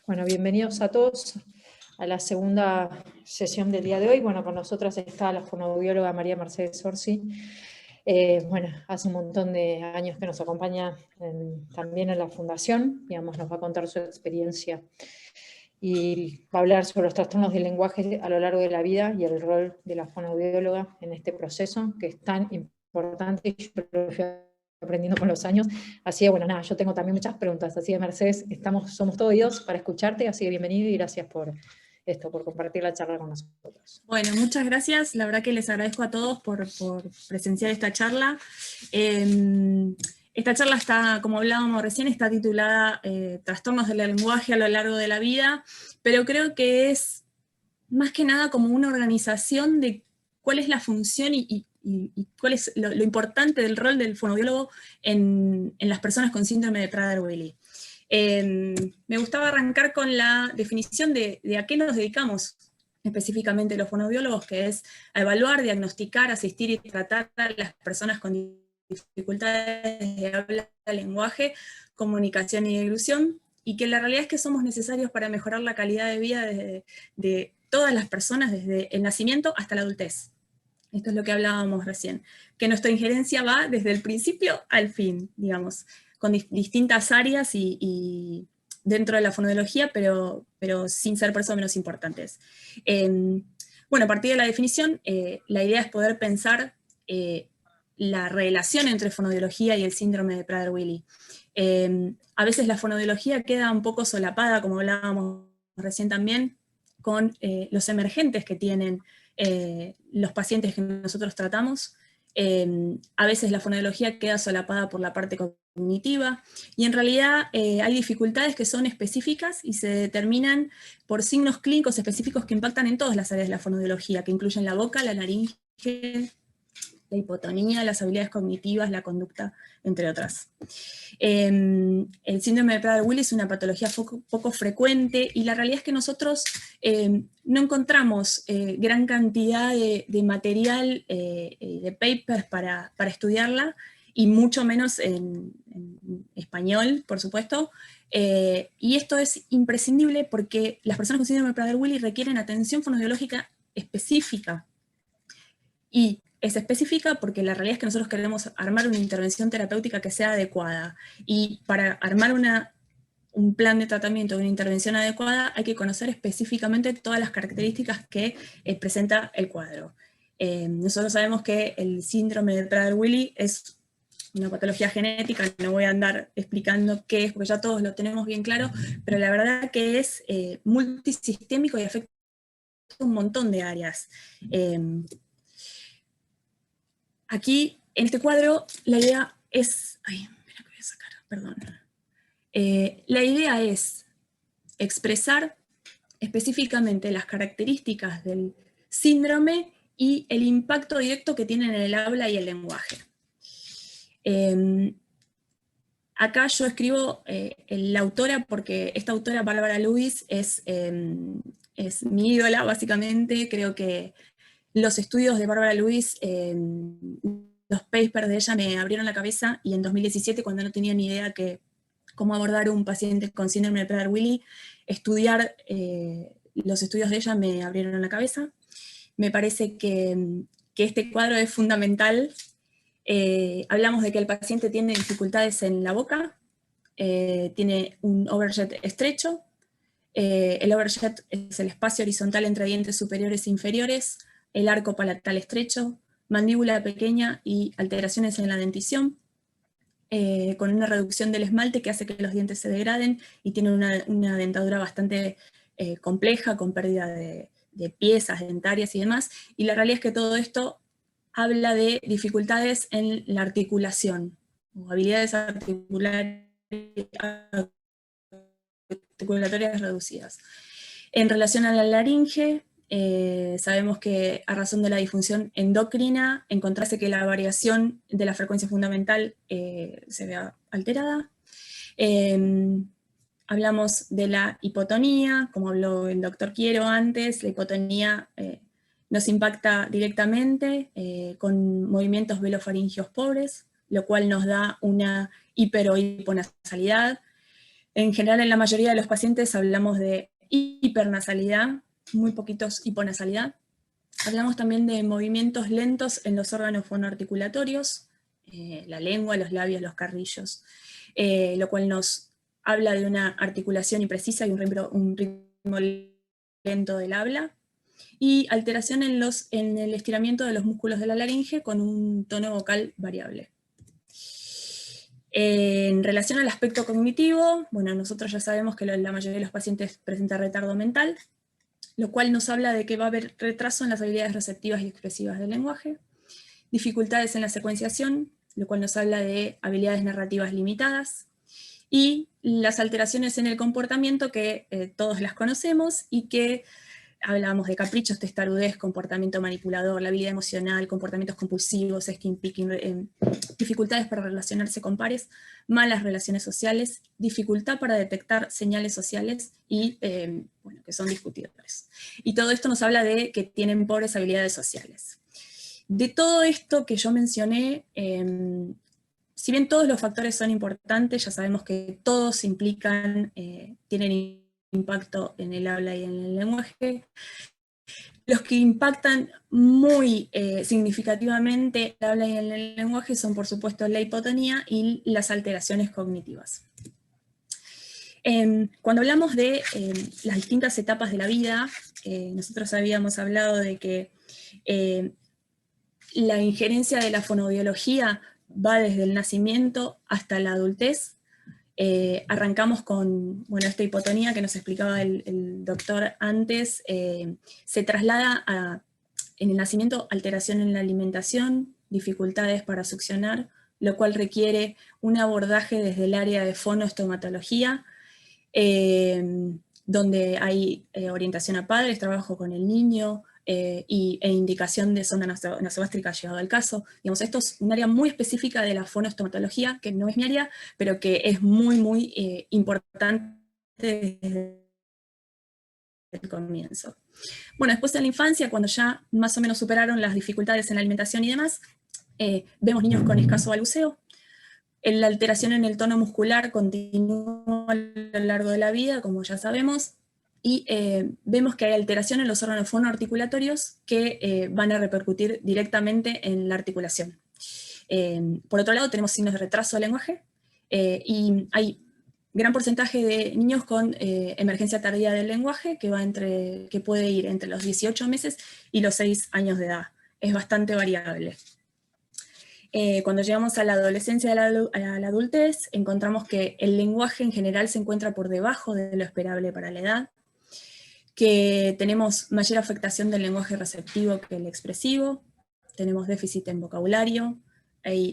Bueno, bienvenidos a todos a la segunda sesión del día de hoy. Bueno, con nosotras está la fonoaudióloga María Mercedes Orsi. Bueno, hace un montón de años que nos acompaña también en la fundación, digamos, nos va a contar su experiencia y va a hablar sobre los trastornos del lenguaje a lo largo de la vida y el rol de la fonoaudióloga en este proceso, que es tan importante y yo lo fui aprendiendo con los años. Así que bueno, nada, yo tengo también muchas preguntas, así que Mercedes, somos todos oídos para escucharte, así que bienvenido y gracias por compartir la charla con nosotros. Bueno, muchas gracias, la verdad que les agradezco a todos por presenciar esta charla. Esta charla está, como hablábamos recién, está titulada Trastornos del lenguaje a lo largo de la vida, pero creo que es más que nada como una organización de cuál es la función y cuál es lo importante del rol del fonoaudiólogo en las personas con síndrome de Prader-Willi. Me gustaba arrancar con la definición de a qué nos dedicamos específicamente los fonoaudiólogos, que es a evaluar, diagnosticar, asistir y tratar a las personas con dificultades de habla, lenguaje, comunicación y deglución, y que la realidad es que somos necesarios para mejorar la calidad de vida de todas las personas desde el nacimiento hasta la adultez. Esto es lo que hablábamos recién, que nuestra injerencia va desde el principio al fin, digamos, con distintas áreas y dentro de la fonoaudiología, pero sin ser por eso menos importantes. Bueno, a partir de la definición, la idea es poder pensar la relación entre fonoaudiología y el síndrome de Prader-Willi. A veces la fonoaudiología queda un poco solapada, como hablábamos recién también, con los emergentes que tienen los pacientes que nosotros tratamos. A veces la fonoaudiología queda solapada por la parte cognitiva, y en realidad hay dificultades que son específicas y se determinan por signos clínicos específicos que impactan en todas las áreas de la fonoaudiología, que incluyen la boca, la laringe, la hipotonía, las habilidades cognitivas, la conducta, entre otras. El síndrome de Prader-Willi es una patología poco frecuente, y la realidad es que nosotros no encontramos gran cantidad de material, de papers para estudiarla, y mucho menos en español, por supuesto. Y esto es imprescindible porque las personas con síndrome de Prader-Willi requieren atención fonoaudiológica específica. Y es específica porque la realidad es que nosotros queremos armar una intervención terapéutica que sea adecuada. Y para armar un plan de tratamiento, una intervención adecuada, hay que conocer específicamente todas las características que presenta el cuadro. Nosotros sabemos que el síndrome de Prader-Willi es una patología genética, no voy a andar explicando qué es, porque ya todos lo tenemos bien claro, pero la verdad que es multisistémico y afecta un montón de áreas. Aquí, en este cuadro, la idea es... Ay, mira que voy a sacar, perdón. La idea es expresar específicamente las características del síndrome y el impacto directo que tienen en el habla y el lenguaje. Acá yo escribo la autora porque esta autora, Barbara Lewis, es mi ídola, básicamente. Creo que los estudios de Barbara Lewis, los papers de ella me abrieron la cabeza, y en 2017, cuando no tenía ni idea cómo abordar un paciente con síndrome de Prader-Willi, estudiar los estudios de ella me abrieron la cabeza. Me parece que este cuadro es fundamental. Hablamos de que el paciente tiene dificultades en la boca, tiene un overjet estrecho. El overjet es el espacio horizontal entre dientes superiores e inferiores, el arco palatal estrecho, mandíbula pequeña y alteraciones en la dentición, con una reducción del esmalte que hace que los dientes se degraden, y tiene una dentadura bastante compleja, con pérdida de piezas dentarias y demás. Y la realidad es que todo esto habla de dificultades en la articulación, o habilidades articulatorias reducidas. En relación a la laringe, sabemos que a razón de la disfunción endocrina, encontrarse que la variación de la frecuencia fundamental se vea alterada. Hablamos de la hipotonía, como habló el doctor Quiero antes. La hipotonía nos impacta directamente con movimientos velofaringios pobres, lo cual nos da una hiper o hiponasalidad. En general, en la mayoría de los pacientes hablamos de hipernasalidad, muy poquitos hiponasalidad. Hablamos también de movimientos lentos en los órganos fonoarticulatorios, la lengua, los labios, los carrillos, lo cual nos habla de una articulación imprecisa y un ritmo lento del habla, y alteración en el estiramiento de los músculos de la laringe con un tono vocal variable. En relación al aspecto cognitivo, bueno, nosotros ya sabemos que la mayoría de los pacientes presenta retardo mental, lo cual nos habla de que va a haber retraso en las habilidades receptivas y expresivas del lenguaje, dificultades en la secuenciación, lo cual nos habla de habilidades narrativas limitadas, y las alteraciones en el comportamiento que todos las conocemos y que hablábamos de caprichos, testarudez, comportamiento manipulador, la habilidad emocional, comportamientos compulsivos, skin picking, dificultades para relacionarse con pares, malas relaciones sociales, dificultad para detectar señales sociales y, bueno, que son discutidores. Y todo esto nos habla de que tienen pobres habilidades sociales. De todo esto que yo mencioné, si bien todos los factores son importantes, ya sabemos que todos implican, tienen impacto en el habla y en el lenguaje. Los que impactan muy significativamente el habla y el lenguaje son, por supuesto, la hipotonía y las alteraciones cognitivas. Cuando hablamos de las distintas etapas de la vida, nosotros habíamos hablado de que la injerencia de la fonoaudiología va desde el nacimiento hasta la adultez. Arrancamos con, bueno, esta hipotonía que nos explicaba el doctor antes, se traslada en el nacimiento alteración en la alimentación, dificultades para succionar, lo cual requiere un abordaje desde el área de fonoestomatología, donde hay orientación a padres, trabajo con el niño, e indicación de zona nasogástrica llegado al caso. Digamos, esto es un área muy específica de la fonoestomatología, que no es mi área, pero que es muy, muy importante desde el comienzo. Bueno, después en la infancia, cuando ya más o menos superaron las dificultades en la alimentación y demás, vemos niños con escaso balbuceo. La alteración en el tono muscular continúa a lo largo de la vida, como ya sabemos, y vemos que hay alteración en los órganos fonoarticulatorios que van a repercutir directamente en la articulación. Por otro lado, tenemos signos de retraso del lenguaje, y hay gran porcentaje de niños con emergencia tardía del lenguaje que puede ir entre los 18 meses y los 6 años de edad. Es bastante variable. Cuando llegamos a la adolescencia y a la adultez, encontramos que el lenguaje en general se encuentra por debajo de lo esperable para la edad, que tenemos mayor afectación del lenguaje receptivo que el expresivo, tenemos déficit en vocabulario,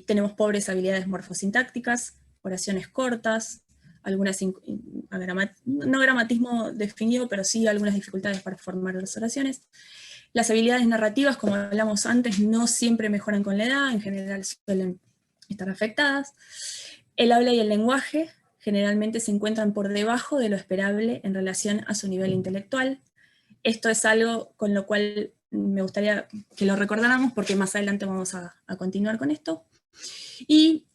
tenemos pobres habilidades morfosintácticas, oraciones cortas, algunas no gramatismo definido, pero sí algunas dificultades para formar las oraciones. Las habilidades narrativas, como hablamos antes, no siempre mejoran con la edad, en general suelen estar afectadas. El habla y el lenguaje generalmente se encuentran por debajo de lo esperable en relación a su nivel intelectual. Esto es algo con lo cual me gustaría que lo recordáramos, porque más adelante vamos a continuar con esto. Y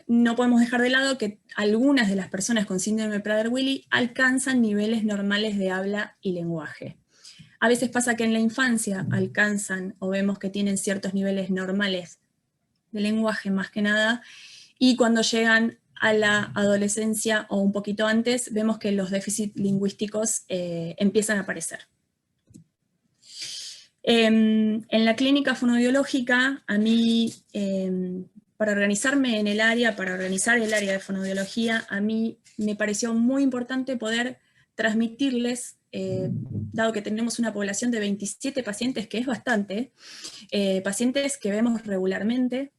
no podemos dejar de lado que algunas de las personas con síndrome de Prader-Willi alcanzan niveles normales de habla y lenguaje. A veces pasa que en la infancia alcanzan o vemos que tienen ciertos niveles normales de lenguaje más que nada, y cuando llegan a la adolescencia o un poquito antes, vemos que los déficits lingüísticos empiezan a aparecer. En la clínica fonoaudiológica, a mí, para organizarme en el área, para organizar el área de fonoaudiología, a mí me pareció muy importante poder transmitirles, dado que tenemos una población de 27 pacientes, que es bastante, pacientes que vemos regularmente,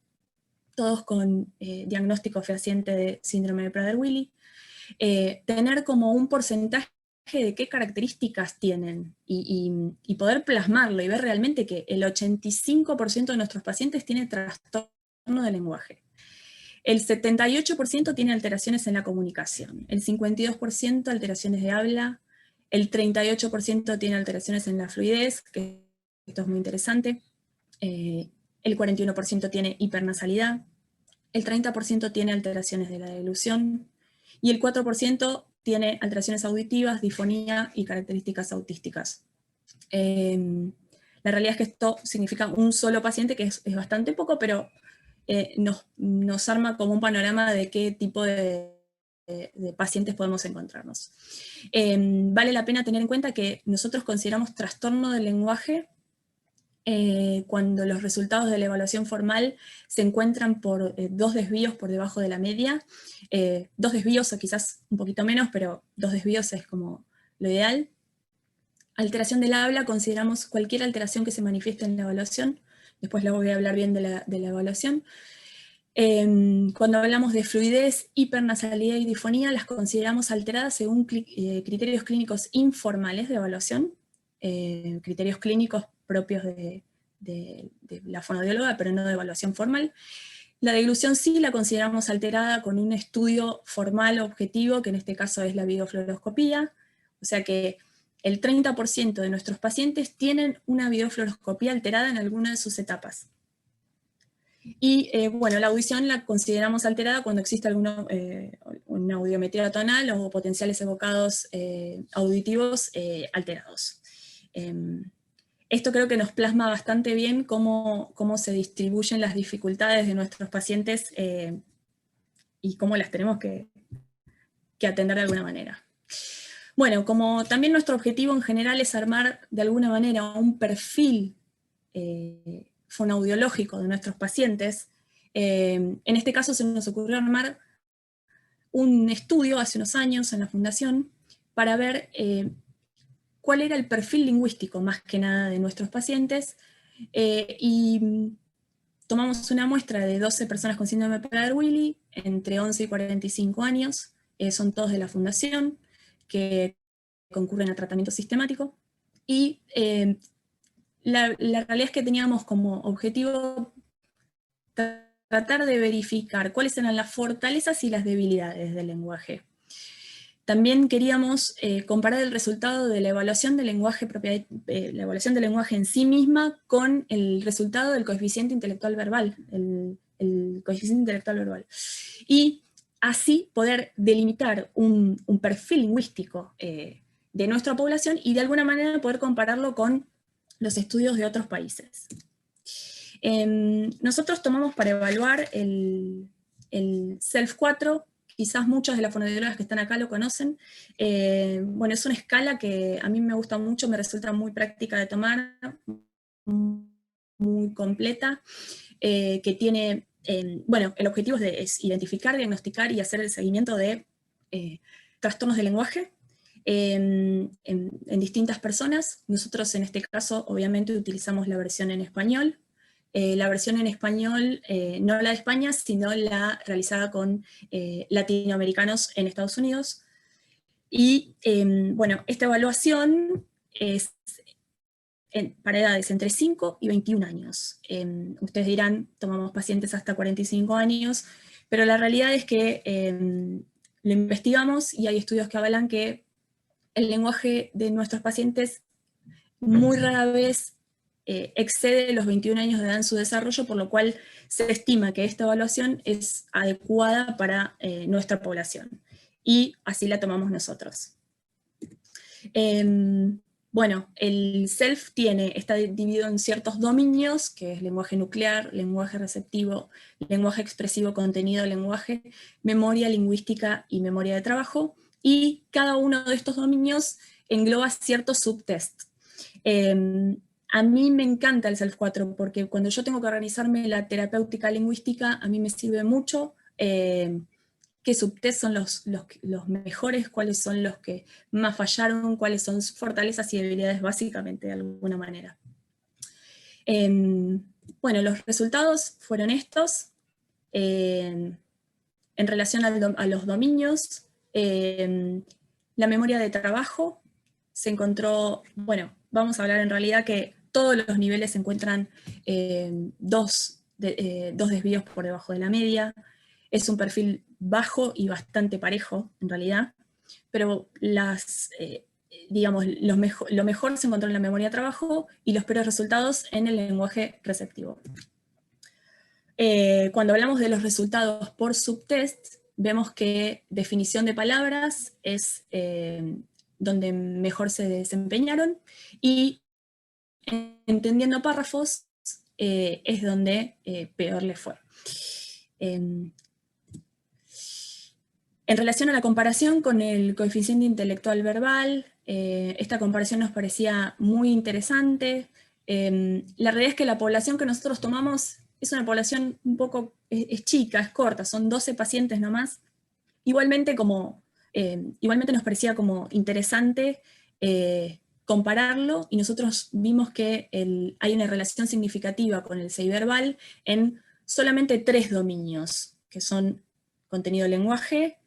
todos con diagnóstico fehaciente de síndrome de Prader-Willi, tener como un porcentaje de qué características tienen y poder plasmarlo y ver realmente que el 85% de nuestros pacientes tiene trastorno del lenguaje. El 78% tiene alteraciones en la comunicación, el 52% alteraciones de habla, el 38% tiene alteraciones en la fluidez, que esto es muy interesante, el 41% tiene hipernasalidad, el 30% tiene alteraciones de la deglución, y el 4% tiene alteraciones auditivas, disfonía y características autísticas. La realidad es que esto significa un solo paciente, que es bastante poco, pero nos arma como un panorama de qué tipo de pacientes podemos encontrarnos. Vale la pena tener en cuenta que nosotros consideramos trastorno del lenguaje cuando los resultados de la evaluación formal se encuentran por 2 desvíos por debajo de la media, 2 desvíos o quizás un poquito menos, pero 2 desvíos es como lo ideal. Alteración del habla, consideramos cualquier alteración que se manifieste en la evaluación, después les voy a hablar bien de la evaluación. Cuando hablamos de fluidez, hipernasalidad y difonía, las consideramos alteradas según criterios clínicos informales de evaluación, criterios clínicos propios de la fonoaudióloga, pero no de evaluación formal. La deglución sí la consideramos alterada con un estudio formal objetivo, que en este caso es la videofluoroscopía, o sea que el 30% de nuestros pacientes tienen una videofluoroscopía alterada en alguna de sus etapas. Y bueno, la audición la consideramos alterada cuando existe una audiometría tonal o potenciales evocados auditivos alterados. Esto creo que nos plasma bastante bien cómo se distribuyen las dificultades de nuestros pacientes y cómo las tenemos que atender de alguna manera. Bueno, como también nuestro objetivo en general es armar de alguna manera un perfil fonoaudiológico de nuestros pacientes, en este caso se nos ocurrió armar un estudio hace unos años en la fundación para ver cuál era el perfil lingüístico más que nada de nuestros pacientes, y tomamos una muestra de 12 personas con síndrome de Prader-Willi, entre 11 y 45 años, son todos de la fundación, que concurren a tratamiento sistemático, y la realidad es que teníamos como objetivo tratar de verificar cuáles eran las fortalezas y las debilidades del lenguaje. También queríamos comparar el resultado de la evaluación del lenguaje la evaluación del lenguaje en sí misma con el resultado del coeficiente intelectual verbal, el coeficiente intelectual verbal. Y así poder delimitar un perfil lingüístico de nuestra población y de alguna manera poder compararlo con los estudios de otros países. Nosotros tomamos para evaluar el SELF-4, quizás muchas de las fonoaudiólogas que están acá lo conocen. Bueno, es una escala que a mí me gusta mucho, me resulta muy práctica de tomar, muy completa, que tiene, bueno, el objetivo es identificar, diagnosticar y hacer el seguimiento de trastornos del lenguaje en distintas personas. Nosotros en este caso obviamente utilizamos la versión en español. La versión en español, no la de España, sino la realizada con latinoamericanos en Estados Unidos. Y bueno, esta evaluación es para edades entre 5 y 21 años. Ustedes dirán, tomamos pacientes hasta 45 años, pero la realidad es que lo investigamos y hay estudios que avalan que el lenguaje de nuestros pacientes muy rara vez excede los 21 años de edad en su desarrollo, por lo cual se estima que esta evaluación es adecuada para nuestra población. Y así la tomamos nosotros. Bueno, el SELF está dividido en ciertos dominios, que es lenguaje nuclear, lenguaje receptivo, lenguaje expresivo, contenido del lenguaje, memoria lingüística y memoria de trabajo, y cada uno de estos dominios engloba ciertos subtests. A mí me encanta el SELF-4 porque cuando yo tengo que organizarme la terapéutica lingüística, a mí me sirve mucho qué subtest son los mejores, cuáles son los que más fallaron, cuáles son sus fortalezas y debilidades básicamente de alguna manera. Bueno, los resultados fueron estos. En relación a los dominios, la memoria de trabajo se encontró, bueno, vamos a hablar en realidad que todos los niveles se encuentran dos desvíos por debajo de la media. Es un perfil bajo y bastante parejo, en realidad, pero digamos, lo mejor se encontró en la memoria de trabajo y los peores resultados en el lenguaje receptivo. Cuando hablamos de los resultados por subtest, vemos que definición de palabras es donde mejor se desempeñaron, y entendiendo párrafos es donde peor le fue. En relación a la comparación con el coeficiente intelectual verbal, esta comparación nos parecía muy interesante. La realidad es que la población que nosotros tomamos es una población un poco, es chica, es corta, son 12 pacientes nomás. Igualmente nos parecía como interesante compararlo, y nosotros vimos que hay una relación significativa con el CI verbal en solamente 3 dominios, que son contenido lenguaje,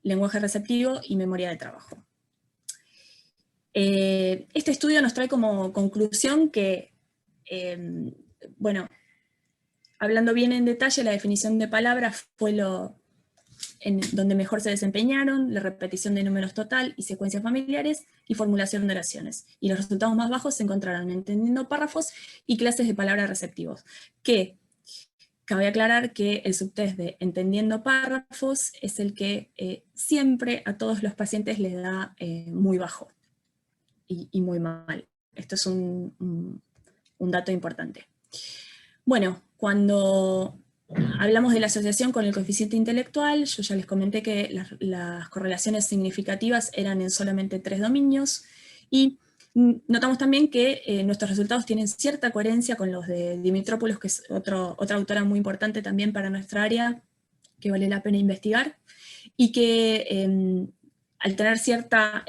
lenguaje receptivo y memoria de trabajo. Este estudio nos trae como conclusión que, bueno, hablando bien en detalle, la definición de palabras fue donde mejor se desempeñaron, la repetición de números total y secuencias familiares, y formulación de oraciones. Y los resultados más bajos se encontraron en entendiendo párrafos y clases de palabras receptivos, que cabe aclarar que el subtest de entendiendo párrafos es el que siempre a todos los pacientes les da muy bajo y muy mal. Esto es un dato importante. Bueno, cuando hablamos de la asociación con el coeficiente intelectual, yo ya les comenté que las correlaciones significativas eran en solamente 3 dominios, y notamos también que nuestros resultados tienen cierta coherencia con los de Dimitropoulos, que es otra autora muy importante también para nuestra área, que vale la pena investigar, y que al tener cierta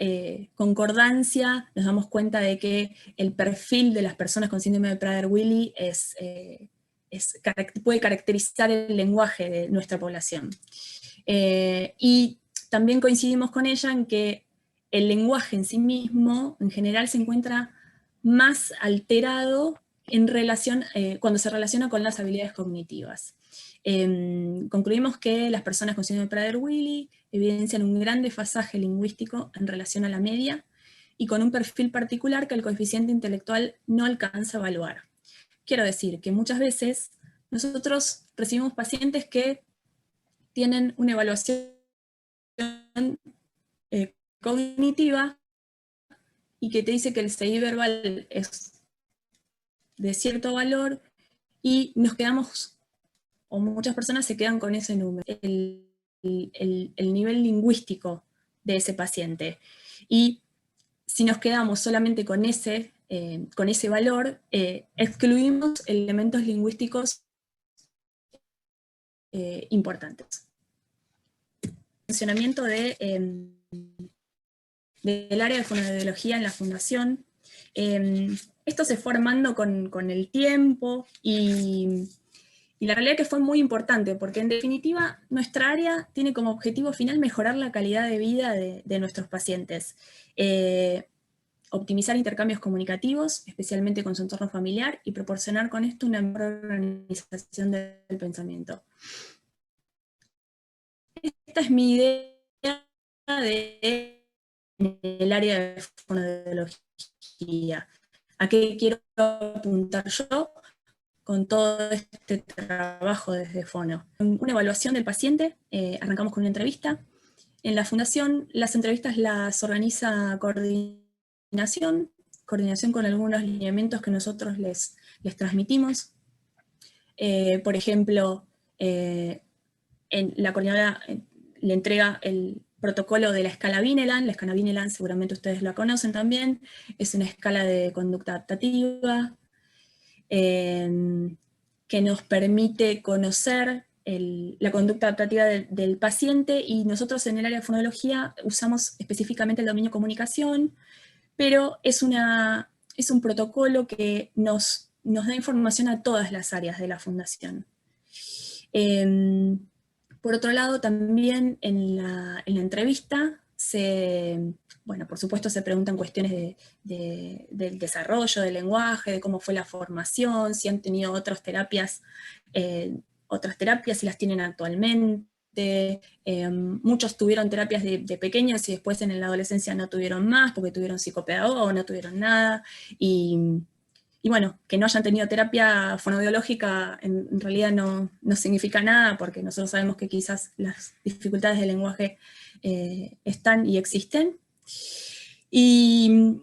concordancia, nos damos cuenta de que el perfil de las personas con síndrome de Prader-Willi puede caracterizar el lenguaje de nuestra población. Y también coincidimos con ella en que el lenguaje en sí mismo, en general, se encuentra más alterado cuando se relaciona con las habilidades cognitivas. Concluimos que las personas con síndrome de Prader-Willi evidencian un gran desfasaje lingüístico en relación a la media, y con un perfil particular que el coeficiente intelectual no alcanza a evaluar. Quiero decir que muchas veces nosotros recibimos pacientes que tienen una evaluación cognitiva y que te dice que el CI verbal es de cierto valor, y nos quedamos, o muchas personas se quedan con ese número, el nivel lingüístico de ese paciente. Y si nos quedamos solamente con ese valor, excluimos elementos lingüísticos importantes. El funcionamiento del área de fonoaudiología en la fundación, esto se fue armando con el tiempo, y la realidad es que fue muy importante, porque en definitiva nuestra área tiene como objetivo final mejorar la calidad de vida de nuestros pacientes, optimizar intercambios comunicativos, especialmente con su entorno familiar, y proporcionar con esto una mejor organización del pensamiento. Esta es mi idea del área de fonoaudiología. ¿A qué quiero apuntar yo con todo este trabajo desde Fono? Una evaluación del paciente, arrancamos con una entrevista. En la fundación, las entrevistas las organiza coordinación con algunos lineamientos que nosotros les transmitimos. Por ejemplo, la coordinadora le entrega el protocolo de la escala Vineland. La escala Vineland seguramente ustedes la conocen también, es una escala de conducta adaptativa que nos permite conocer la conducta adaptativa del paciente, y nosotros en el área de fonología usamos específicamente el dominio comunicación, pero es un protocolo que nos da información a todas las áreas de la fundación. Por otro lado, también en la entrevista, bueno, por supuesto se preguntan cuestiones del desarrollo del lenguaje, de cómo fue la formación, si han tenido otras terapias, si las tienen actualmente. Muchos tuvieron terapias de pequeños y después en la adolescencia no tuvieron más porque tuvieron psicopedagoga o no tuvieron nada. Y Y bueno, que no hayan tenido terapia fonoaudiológica en realidad no significa nada, porque nosotros sabemos que quizás las dificultades del lenguaje están y existen. Y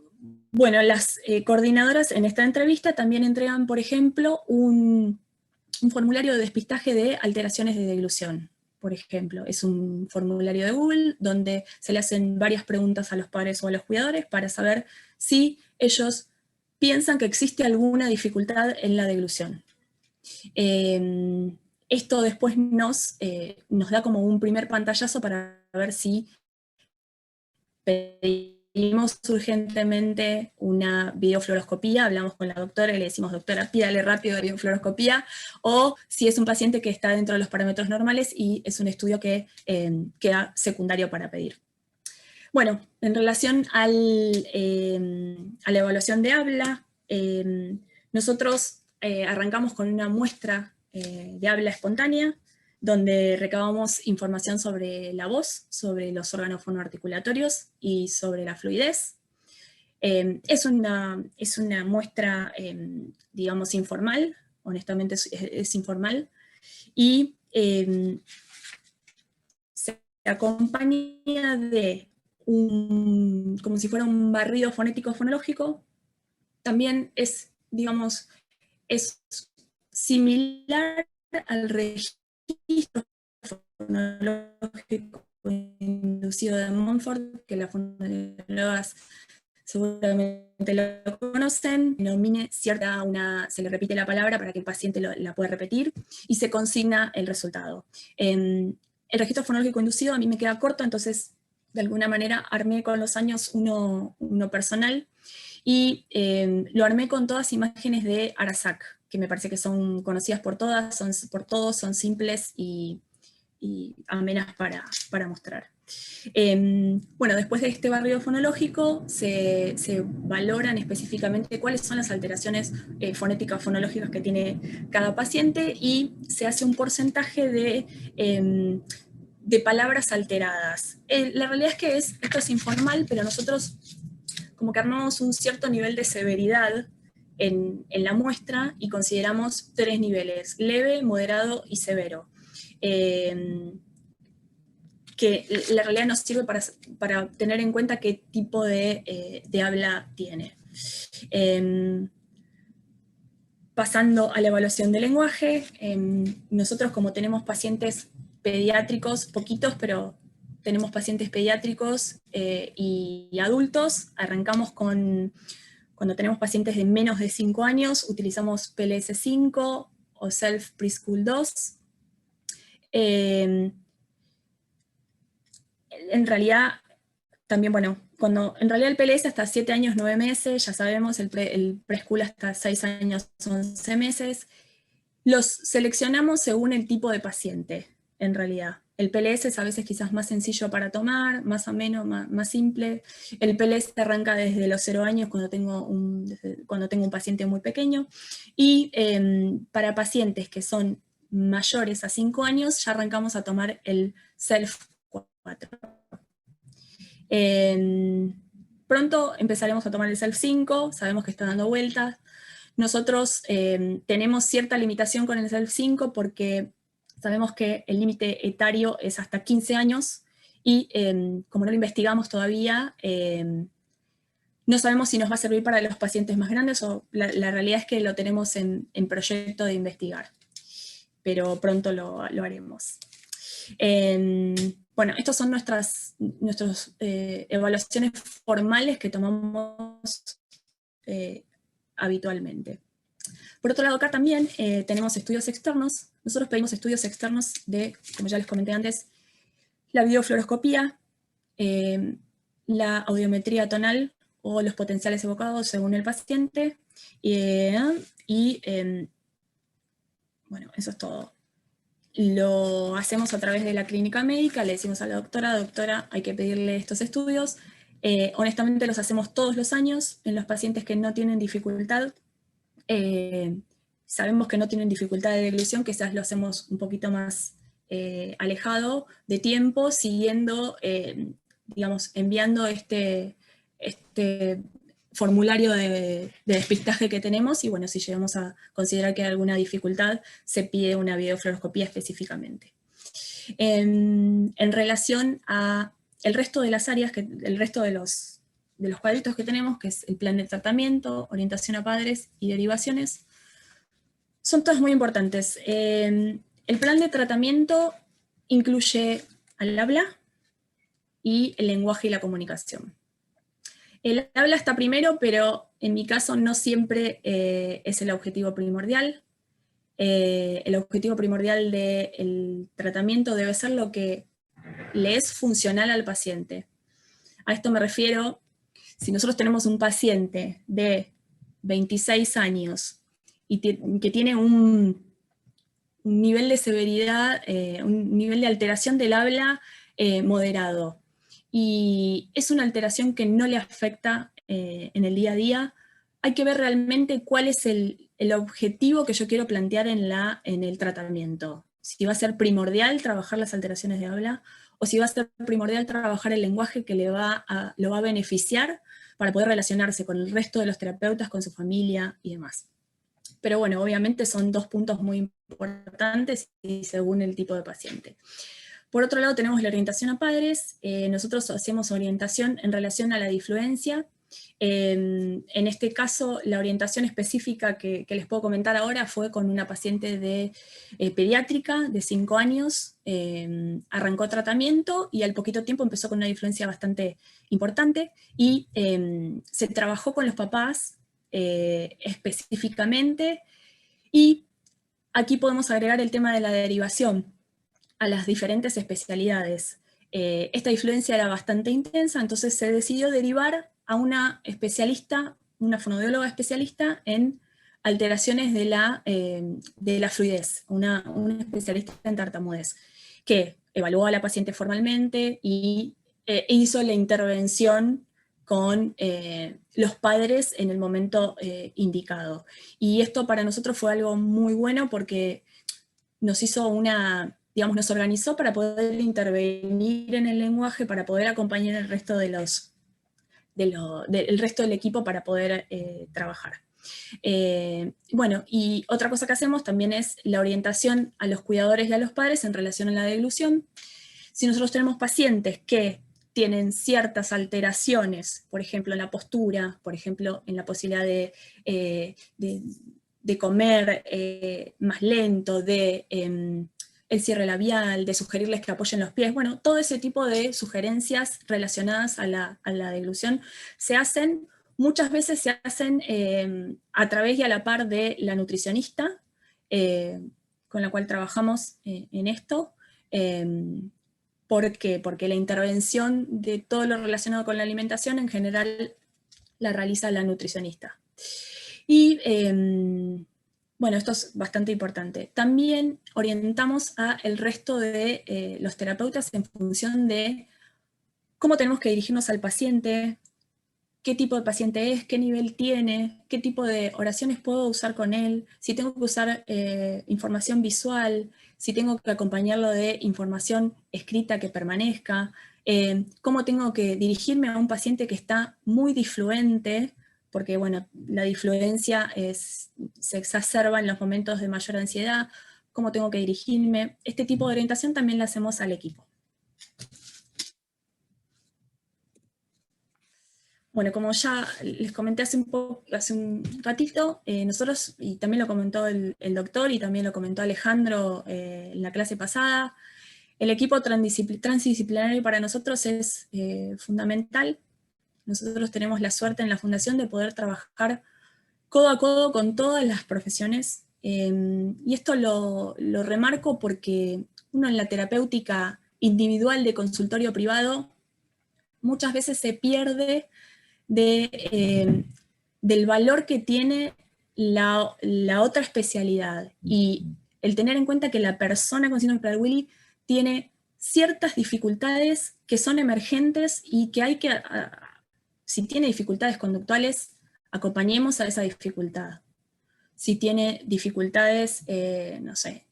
bueno, las coordinadoras en esta entrevista también entregan, por ejemplo, un formulario de despistaje de alteraciones de deglución. Por ejemplo, es un formulario de Google donde se le hacen varias preguntas a los padres o a los cuidadores para saber si ellos piensan que existe alguna dificultad en la deglución. Esto después nos da como un primer pantallazo para ver si pedimos urgentemente una videofluoroscopía, hablamos con la doctora y le decimos, doctora, pídale rápido la videofluoroscopía, o si es un paciente que está dentro de los parámetros normales y es un estudio que queda secundario para pedir. Bueno, en relación a la evaluación de habla, nosotros arrancamos con una muestra de habla espontánea, donde recabamos información sobre la voz, sobre los órganos fonoarticulatorios y sobre la fluidez. Es una muestra, digamos, informal, honestamente es informal, y se acompaña de como si fuera un barrido fonético fonológico. También es, digamos, es similar al registro fonológico inducido de Montfort, que las fonoaudiólogas seguramente lo conocen, se le repite la palabra para que el paciente la pueda repetir y se consigna el resultado. El registro fonológico inducido a mí me queda corto, entonces de alguna manera armé con los años uno personal y lo armé con todas imágenes de Arasac, que me parece que son conocidas por todos, son simples y amenas para mostrar. Bueno, después de este barrido fonológico se valoran específicamente cuáles son las alteraciones fonéticas fonológicas que tiene cada paciente y se hace un porcentaje de palabras alteradas. La realidad es que esto es informal, pero nosotros como que armamos un cierto nivel de severidad en la muestra y consideramos 3 niveles, leve, moderado y severo. Que la realidad nos sirve para tener en cuenta qué tipo de habla tiene. Pasando a la evaluación de lenguaje, nosotros como tenemos pacientes pediátricos, poquitos, pero tenemos pacientes pediátricos y adultos, arrancamos cuando tenemos pacientes de menos de 5 años, utilizamos PLS-5 o Self Preschool 2. En realidad, también, bueno, en realidad el PLS hasta 7 años, 9 meses, ya sabemos, el preschool hasta 6 años, 11 meses. Los seleccionamos según el tipo de paciente, en realidad. El PLS es a veces quizás más sencillo para tomar, más ameno, más simple. El PLS arranca desde los 0 años cuando tengo un paciente muy pequeño. Y para pacientes que son mayores a 5 años, ya arrancamos a tomar el SELF 4. Pronto empezaremos a tomar el SELF 5, sabemos que está dando vueltas. Nosotros tenemos cierta limitación con el SELF 5 porque sabemos que el límite etario es hasta 15 años y como no lo investigamos todavía, no sabemos si nos va a servir para los pacientes más grandes o la realidad es que lo tenemos en proyecto de investigar, pero pronto lo haremos. Bueno, estas son nuestras evaluaciones formales que tomamos habitualmente. Por otro lado, acá también tenemos estudios externos. Nosotros pedimos estudios externos de, como ya les comenté antes, la videofluoroscopía, la audiometría tonal o los potenciales evocados según el paciente, bueno, eso es todo. Lo hacemos a través de la clínica médica, le decimos a la doctora, hay que pedirle estos estudios. Honestamente los hacemos todos los años en los pacientes que no tienen dificultad. Sabemos que no tienen dificultad de deglución, quizás lo hacemos un poquito más alejado de tiempo, siguiendo, digamos, enviando formulario de despistaje que tenemos, y bueno, si llegamos a considerar que hay alguna dificultad, se pide una videofluoroscopía específicamente. En relación a el resto de las áreas, el resto de los cuadritos que tenemos, que es el plan de tratamiento, orientación a padres y derivaciones, son todas muy importantes. El plan de tratamiento incluye al habla y el lenguaje y la comunicación. El habla está primero, pero en mi caso no siempre es el objetivo primordial. El objetivo primordial del tratamiento debe ser lo que le es funcional al paciente. A esto me refiero, si nosotros tenemos un paciente de 26 años y que tiene un nivel de severidad, un nivel de alteración del habla moderado, y es una alteración que no le afecta en el día a día, hay que ver realmente cuál es el objetivo que yo quiero plantear en el tratamiento. Si va a ser primordial trabajar las alteraciones de habla, o si va a ser primordial trabajar el lenguaje que lo va a beneficiar para poder relacionarse con el resto de los terapeutas, con su familia y demás. Pero bueno, obviamente son dos puntos muy importantes y según el tipo de paciente. Por otro lado tenemos la orientación a padres. Nosotros hacemos orientación en relación a la difluencia. En este caso, la orientación específica que les puedo comentar ahora fue con una paciente de pediátrica de 5 años. Arrancó tratamiento y al poquito tiempo empezó con una difluencia bastante importante, y se trabajó con los papás específicamente, y aquí podemos agregar el tema de la derivación a las diferentes especialidades. Esta influencia era bastante intensa, entonces se decidió derivar a una especialista, una fonoaudióloga especialista en alteraciones de la fluidez, una especialista en tartamudez, que evaluó a la paciente formalmente y hizo la intervención con los padres en el momento indicado. Y esto para nosotros fue algo muy bueno porque nos hizo nos organizó para poder intervenir en el lenguaje, para poder acompañar el resto del resto del equipo para poder trabajar. Bueno, y otra cosa que hacemos también es la orientación a los cuidadores y a los padres en relación a la deglución. Si nosotros tenemos pacientes que tienen ciertas alteraciones, por ejemplo en la postura, por ejemplo en la posibilidad de comer más lento, el cierre labial, de sugerirles que apoyen los pies, bueno, todo ese tipo de sugerencias relacionadas a la deglución se hacen, muchas veces se hacen a través y a la par de la nutricionista, con la cual trabajamos en esto. ¿Por qué? Porque la intervención de todo lo relacionado con la alimentación en general la realiza la nutricionista. Y bueno, esto es bastante importante. También orientamos al resto de los terapeutas en función de cómo tenemos que dirigirnos al paciente, qué tipo de paciente es, qué nivel tiene, qué tipo de oraciones puedo usar con él, si tengo que usar información visual, si tengo que acompañarlo de información escrita que permanezca, cómo tengo que dirigirme a un paciente que está muy disfluente, porque bueno, la disfluencia se exacerba en los momentos de mayor ansiedad, cómo tengo que dirigirme. Este tipo de orientación también la hacemos al equipo. Bueno, como ya les comenté hace un ratito, nosotros, y también lo comentó el doctor y también lo comentó Alejandro en la clase pasada, el equipo transdisciplinario para nosotros es fundamental. Nosotros tenemos la suerte en la Fundación de poder trabajar codo a codo con todas las profesiones, y esto lo remarco porque uno en la terapéutica individual de consultorio privado muchas veces se pierde del valor que tiene la otra especialidad, y el tener en cuenta que la persona con síndrome de Prader-Willi tiene ciertas dificultades que son emergentes y que hay que, si tiene dificultades conductuales, acompañemos a esa dificultad. Si tiene dificultades, no sé,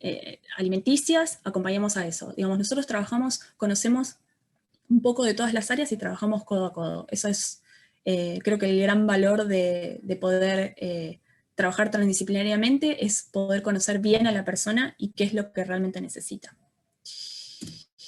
alimenticias, acompañemos a eso. Digamos, nosotros conocemos un poco de todas las áreas y trabajamos codo a codo. Eso es Creo que el gran valor de poder trabajar transdisciplinariamente es poder conocer bien a la persona y qué es lo que realmente necesita.